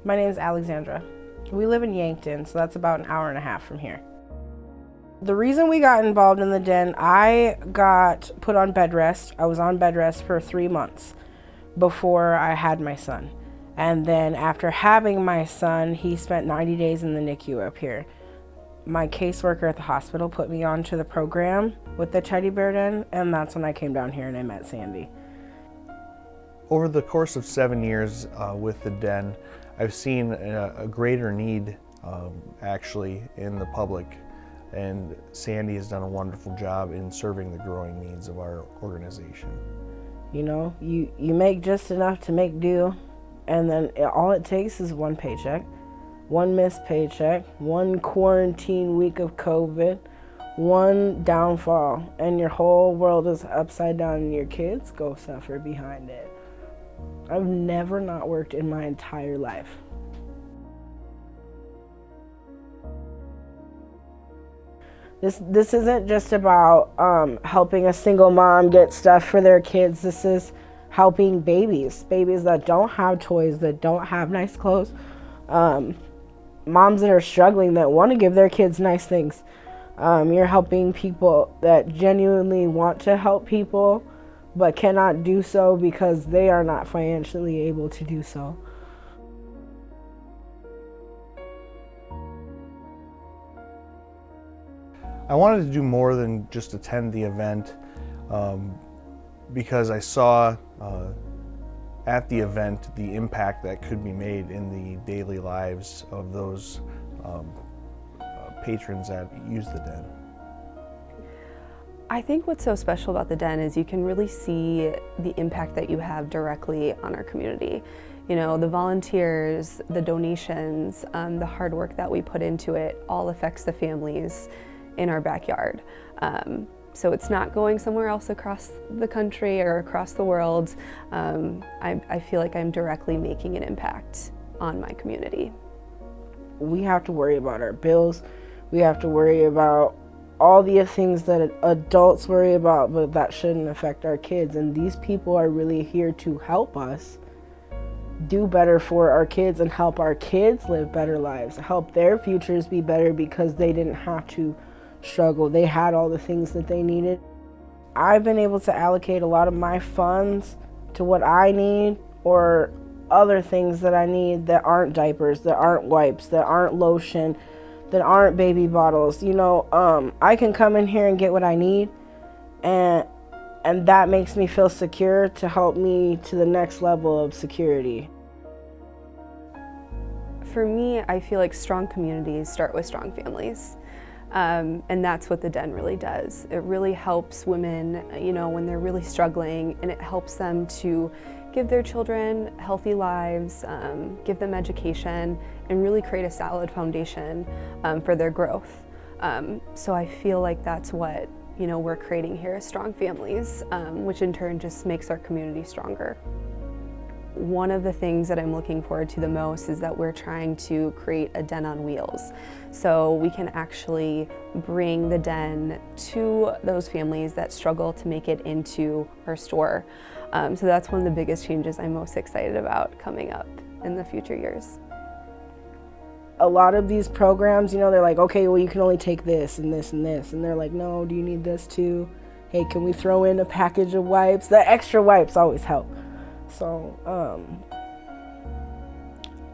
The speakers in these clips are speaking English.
My name is Alexandra. We live in Yankton, so that's about an hour and a half from here. The reason we got involved in the den, I got put on bed rest. I was on bed rest for 3 months before I had my son. And then after having my son, he spent 90 days in the NICU up here. My caseworker at the hospital put me onto the program with the teddy bear den, and that's when I came down here and I met Sandy. Over the course of 7 years with the den, I've seen a greater need actually in the public, and Sandy has done a wonderful job in serving the growing needs of our organization. You know, you make just enough to make do, and then all it takes is one paycheck, one missed paycheck, one quarantine week of COVID, one downfall, and your whole world is upside down and your kids go suffer behind it. I've never not worked in my entire life. This isn't just about helping a single mom get stuff for their kids. This is helping babies that don't have toys, that don't have nice clothes, moms that are struggling that want to give their kids nice things. You're helping people that genuinely want to help people but cannot do so because they are not financially able to do so. I wanted to do more than just attend the event because I saw at the event the impact that could be made in the daily lives of those patrons that use the den. I think what's so special about the den is you can really see the impact that you have directly on our community. You know, the volunteers, the donations, the hard work that we put into it all affects the families in our backyard. So it's not going somewhere else across the country or across the world. I feel like I'm directly making an impact on my community. We have to worry about our bills. We have to worry about all the things that adults worry about, but that shouldn't affect our kids. And these people are really here to help us do better for our kids and help our kids live better lives, help their futures be better because they didn't have to struggle. They had all the things that they needed. I've been able to allocate a lot of my funds to what I need or other things that I need that aren't diapers, that aren't wipes, that aren't lotion, that aren't baby bottles. You know, I can come in here and get what I need, and that makes me feel secure to help me to the next level of security. For me, I feel like strong communities start with strong families. And that's what the den really does. It really helps women, you know, when they're really struggling, and it helps them to give their children healthy lives, give them education, and really create a solid foundation for their growth. So I feel like that's what, you know, we're creating here is strong families, which in turn just makes our community stronger. One of the things that I'm looking forward to the most is that we're trying to create a den on wheels. So we can actually bring the den to those families that struggle to make it into our store. So that's one of the biggest changes I'm most excited about coming up in the future years. A lot of these programs, you know, they're like, okay, well, you can only take this and this and this. And they're like, no, do you need this too? Hey, can we throw in a package of wipes? The extra wipes always help. So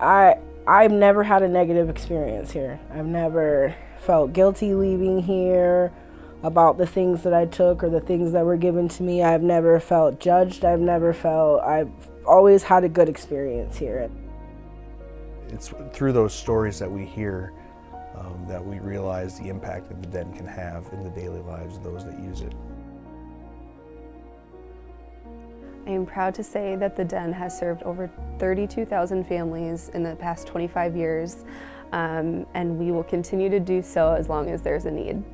I've never had a negative experience here. I've never felt guilty leaving here about the things that I took or the things that were given to me. I've never felt judged. I've always had a good experience here. It's through those stories that we hear that we realize the impact that the den can have in the daily lives of those that use it. I am proud to say that the den has served over 32,000 families in the past 25 years, and we will continue to do so as long as there's a need.